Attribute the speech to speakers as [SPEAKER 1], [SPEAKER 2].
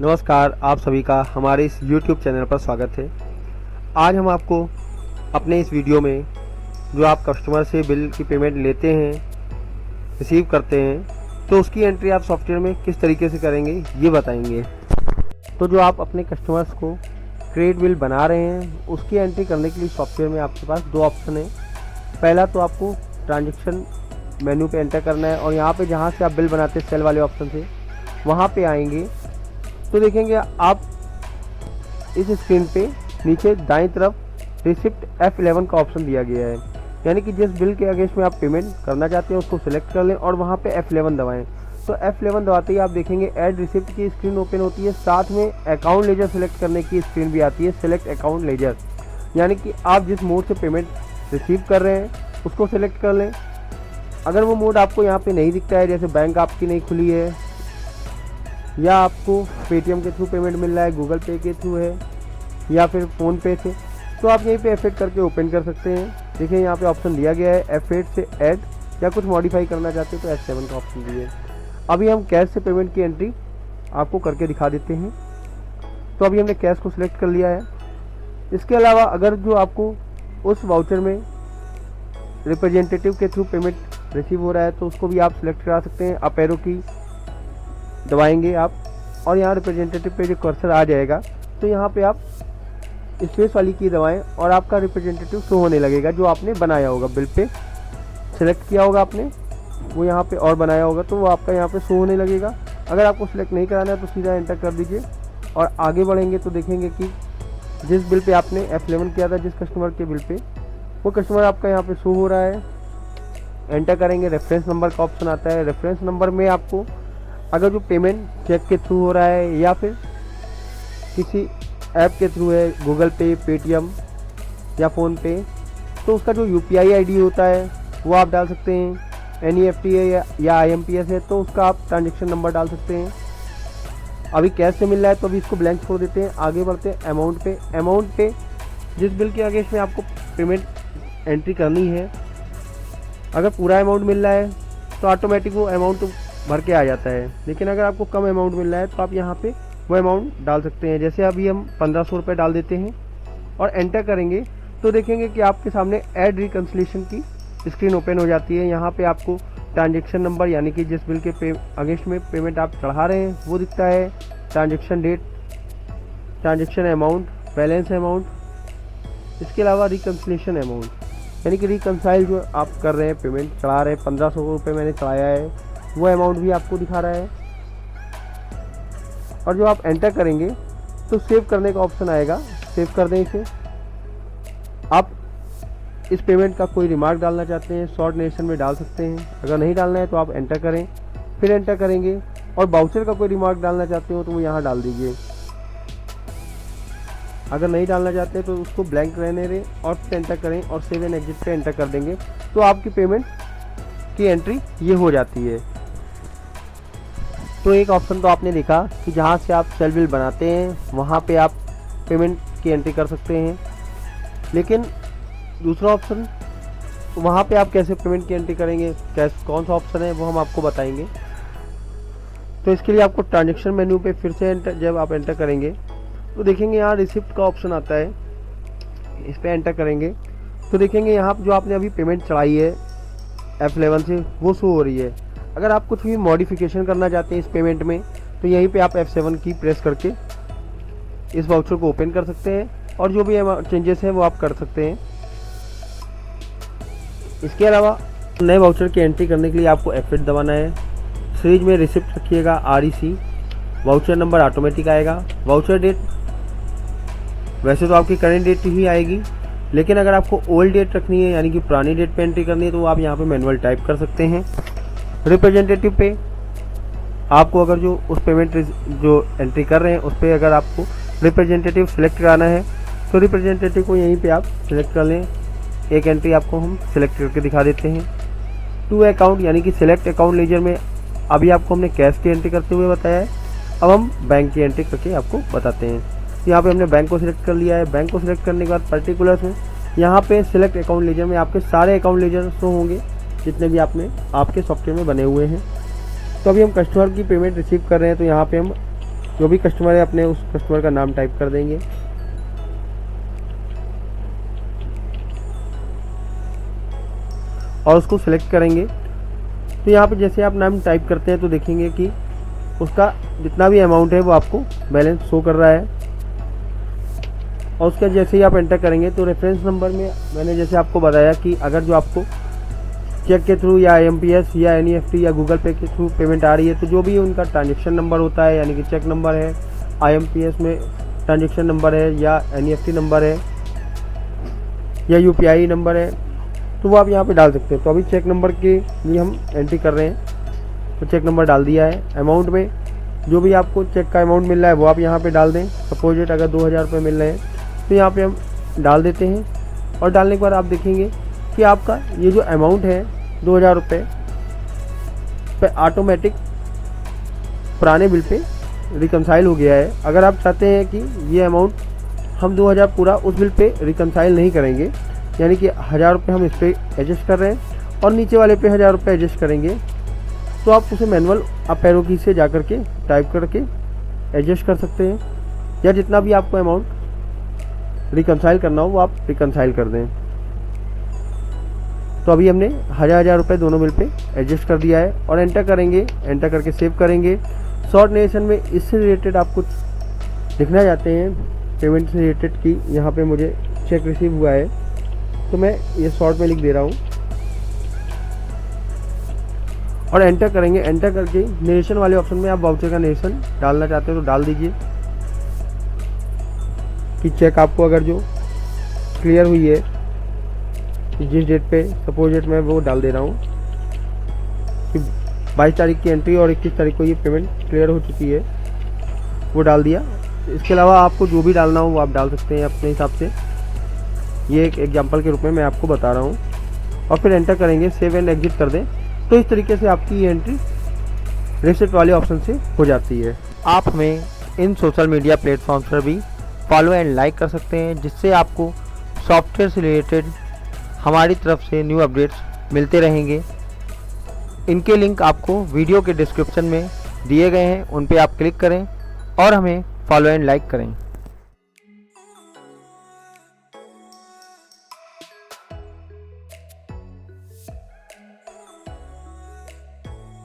[SPEAKER 1] नमस्कार, आप सभी का हमारे इस YouTube चैनल पर स्वागत है। आज हम आपको अपने इस वीडियो में जो आप कस्टमर से बिल की पेमेंट लेते हैं, रिसीव करते हैं, तो उसकी एंट्री आप सॉफ्टवेयर में किस तरीके से करेंगे ये बताएंगे। तो जो आप अपने कस्टमर्स को क्रेडिट बिल बना रहे हैं, उसकी एंट्री करने के लिए सॉफ्टवेयर में आपके पास दो ऑप्शन है। पहला तो आपको ट्रांजेक्शन मेन्यू पे एंटर करना है और यहाँ पे जहाँ से आप बिल बनाते हैं सेल वाले ऑप्शन से वहाँ पे आएंगे तो देखेंगे आप इस स्क्रीन पे नीचे दाईं तरफ रिसिप्ट F11 का ऑप्शन दिया गया है, यानी कि जिस बिल के अगेंस्ट में आप पेमेंट करना चाहते हैं उसको सिलेक्ट कर लें और वहाँ पे F11 दबाएं। तो F11 दबाते ही आप देखेंगे ऐड रिसिप्ट की स्क्रीन ओपन होती है, साथ में अकाउंट लेजर सेलेक्ट करने की स्क्रीन भी आती है, सेलेक्ट अकाउंट लेजर, यानी कि आप जिस मोड से पेमेंट रिसीव कर रहे हैं उसको सिलेक्ट कर लें। अगर वो मोड आपको यहाँ पे नहीं दिखता है, जैसे बैंक आपकी नहीं खुली है या आपको पेटीएम के थ्रू पेमेंट मिल रहा है, गूगल पे के थ्रू है या फिर फ़ोन पे से, तो आप यहीं पे F8 करके ओपन कर सकते हैं। देखिए यहाँ पे ऑप्शन दिया गया है F8 से ऐड, या कुछ मॉडिफाई करना चाहते हैं तो F7 का ऑप्शन दिए। अभी हम कैश से पेमेंट की एंट्री आपको करके दिखा देते हैं। तो अभी हमने कैश को सिलेक्ट कर लिया है। इसके अलावा अगर जो आपको उस वाउचर में रिप्रेजेंटेटिव के थ्रू पेमेंट रिसीव हो रहा है तो उसको भी आप सिलेक्ट करा सकते हैं। अप एरो की दबाएंगे आप और यहाँ रिप्रेजेंटेटिव पे जो कर्सर आ जाएगा तो यहाँ पे आप स्पेस वाली की दबाएं और आपका रिप्रेजेंटेटिव शो होने लगेगा जो आपने बनाया होगा, बिल पे सिलेक्ट किया होगा आपने, वो यहाँ पे और बनाया होगा तो वो आपका यहाँ पे शो होने लगेगा। अगर आपको सिलेक्ट नहीं कराना है तो सीधा एंटर कर दीजिए और आगे बढ़ेंगे तो देखेंगे कि जिस बिल पे आपने F11 किया था, जिस कस्टमर के बिल पे, वो कस्टमर आपका यहाँ पे शो हो रहा है। एंटर करेंगे, रेफरेंस नंबर का ऑप्शन आता है। रेफरेंस नंबर में आपको अगर जो पेमेंट चेक के थ्रू हो रहा है या फिर किसी ऐप के थ्रू है, गूगल पे, पेटीएम या फ़ोन पे, तो उसका जो UPI ID होता है वो आप डाल सकते हैं। NEFT है या IMPS है तो उसका आप ट्रांजेक्शन नंबर डाल सकते हैं। अभी कैश से मिल रहा है तो अभी इसको ब्लैंक छोड़ देते हैं। आगे बढ़ते हैं अमाउंट पे। अमाउंट पे जिस बिल के अगेंस्ट में आपको पेमेंट एंट्री करनी है, अगर पूरा अमाउंट मिल रहा है तो ऑटोमेटिक वो अमाउंट भर के आ जाता है, लेकिन अगर आपको कम अमाउंट मिल रहा है तो आप यहाँ पे वो अमाउंट डाल सकते हैं। जैसे अभी हम 1500 रुपये डाल देते हैं और एंटर करेंगे तो देखेंगे कि आपके सामने ऐड रिकन्सिलेशन की स्क्रीन ओपन हो जाती है। यहाँ पे आपको ट्रांजेक्शन नंबर, यानी कि जिस बिल के अगेंस्ट में पेमेंट आप चढ़ा रहे हैं वो दिखता है, transaction date, transaction amount, balance amount, इसके अलावा रिकन्सिलेशन अमाउंट, यानी कि रिकन्साइल जो आप कर रहे हैं, पेमेंट चढ़ा रहे हैं, 1500 रुपये मैंने चढ़ाया है, वो अमाउंट भी आपको दिखा रहा है। और जो आप एंटर करेंगे तो सेव करने का ऑप्शन आएगा, सेव कर दें इसे। आप इस पेमेंट का कोई रिमार्क डालना चाहते हैं, शॉर्ट नेरेशन में डाल सकते हैं। अगर नहीं डालना है तो आप एंटर करें, फिर एंटर करेंगे और बाउचर का कोई रिमार्क डालना चाहते हो तो वो यहाँ डाल दीजिए। अगर नहीं डालना चाहते तो उसको ब्लैंक रहने दें और फिर एंटर करें और सेव एंड एग्जिट पे एंटर कर देंगे तो आपकी पेमेंट की एंट्री ये हो जाती है। तो एक ऑप्शन तो आपने देखा कि जहाँ से आप सेल बिल बनाते हैं वहाँ पे आप पेमेंट की एंट्री कर सकते हैं, लेकिन दूसरा ऑप्शन वहाँ पे आप कैसे पेमेंट की एंट्री करेंगे, कैसे कौन सा ऑप्शन है वो हम आपको बताएंगे। तो इसके लिए आपको ट्रांजेक्शन मेन्यू पे फिर से जब आप एंटर करेंगे तो देखेंगे यहाँ रिसिप्ट का ऑप्शन आता है, इस पर एंटर करेंगे तो देखेंगे यहाँ जो आपने अभी पेमेंट चढ़ाई है F11 से वो शो हो रही है। अगर आप कुछ भी मॉडिफिकेशन करना चाहते हैं इस पेमेंट में तो यहीं पे आप F7 की प्रेस करके इस वाउचर को ओपन कर सकते हैं और जो भी चेंजेस हैं वो आप कर सकते हैं। इसके अलावा नए वाउचर की एंट्री करने के लिए आपको F8 दबाना है। सीरीज में रिसिप्ट रखिएगा REC, वाउचर नंबर ऑटोमेटिक आएगा। वाउचर डेट वैसे तो आपकी करेंट डेट ही आएगी, लेकिन अगर आपको ओल्ड डेट रखनी है यानी कि पुरानी डेट पे एंट्री करनी है तो आप यहाँ पे मैनुअल टाइप कर सकते हैं। रिप्रेजेंटेटिव पे आपको अगर जो उस पेमेंट जो एंट्री कर रहे हैं उस पर अगर आपको रिप्रेजेंटेटिव सेलेक्ट कराना है तो रिप्रेजेंटेटिव को यहीं पे आप सिलेक्ट कर लें। एक एंट्री आपको हम सिलेक्ट करके दिखा देते हैं। टू अकाउंट यानी कि सिलेक्ट अकाउंट लेजर में अभी आपको हमने कैश की एंट्री करते हुए बताया है, अब हम बैंक की एंट्री करके आपको बताते हैं। यहाँ पे हमने बैंक को सिलेक्ट कर लिया है। बैंक को सिलेक्ट करने के बाद पर्टिकुलर्स में यहाँ पे सिलेक्ट अकाउंट लेजर में आपके सारे अकाउंट लेजर शो होंगे जितने भी आपके सॉफ्टवेयर में बने हुए हैं। तो अभी हम कस्टमर की पेमेंट रिसीव कर रहे हैं तो यहाँ पे हम जो भी कस्टमर है अपने उस कस्टमर का नाम टाइप कर देंगे। और उसको सिलेक्ट करेंगे। तो यहाँ पे जैसे आप नाम टाइप करते हैं तो देखेंगे कि उसका जितना भी अमाउंट है वो आपको बैलेंस शो कर रहा है। और उसका जैसे ही आप एंटर करेंगे तो रेफरेंस नंबर में मैंने जैसे आपको बताया कि अगर जो आपको चेक के थ्रू या IMPS या NEFT या गूगल पे के थ्रू पेमेंट आ रही है तो जो भी उनका ट्रांजेक्शन नंबर होता है, यानी कि चेक नंबर है, IMPS में ट्रांजेक्शन नंबर है या NEFT नंबर है या UPI नंबर है, तो वो आप यहाँ पे डाल सकते हैं। तो अभी चेक नंबर के लिए हम एंट्री कर रहे हैं, तो चेक नंबर डाल दिया है। अमाउंट में जो भी आपको चेक का अमाउंट मिल रहा है वो आप यहाँ पे डाल दें। सपोजिट अगर 2000 रुपये मिल रहे हैं तो यहाँ पे हम डाल देते हैं। और डालने के बाद आप देखेंगे कि आपका ये जो अमाउंट है 2000 रुपये पे ऑटोमेटिक पुराने बिल पे रिकनसाइल हो गया है। अगर आप चाहते हैं कि ये अमाउंट हम 2000 पूरा उस बिल पे रिकनसाइल नहीं करेंगे, यानी कि 1000 रुपये हम इस पर एडजस्ट कर रहे हैं और नीचे वाले पे 1000 रुपये एडजस्ट करेंगे, तो आप उसे मैनुअल आप पैरों की से जा कर के टाइप करके एडजस्ट कर सकते हैं, या जितना भी आपको अमाउंट रिकनसाइल करना हो वो आप रिकनसाइल कर दें। तो अभी हमने 1000 रुपये दोनों बिल पे एडजस्ट कर दिया है और एंटर करेंगे। एंटर करके सेव करेंगे। शॉर्ट नेरेशन में इससे रिलेटेड आप कुछ लिखना चाहते हैं पेमेंट से रिलेटेड कि यहाँ पे मुझे चेक रिसीव हुआ है, तो मैं ये शॉर्ट में लिख दे रहा हूँ और एंटर करेंगे। एंटर करके नरेशन वाले ऑप्शन में आप वाउचर का नरेशन डालना चाहते हो तो डाल दीजिए कि चेक आपको अगर जो क्लियर हुई है जिस डेट पे, सपोज डेट मैं वो डाल दे रहा हूँ कि 22 तारीख की एंट्री और 21 तारीख को ये पेमेंट क्लियर हो चुकी है, वो डाल दिया। इसके अलावा आपको जो भी डालना हो वो आप डाल सकते हैं अपने हिसाब से। ये एक एग्जांपल के रूप में मैं आपको बता रहा हूँ। और फिर एंटर करेंगे, सेव एंड एग्जिट कर दें। तो इस तरीके से आपकी ये एंट्री रिसेट वाले ऑप्शन से हो जाती है। आप हमें इन सोशल मीडिया प्लेटफॉर्म्स पर भी फॉलो एंड लाइक कर सकते हैं, जिससे आपको सॉफ्टवेयर से रिलेटेड हमारी तरफ से न्यू अपडेट्स मिलते रहेंगे। इनके लिंक आपको वीडियो के डिस्क्रिप्शन में दिए गए हैं, उन पे आप क्लिक करें और हमें फॉलो एंड लाइक करें।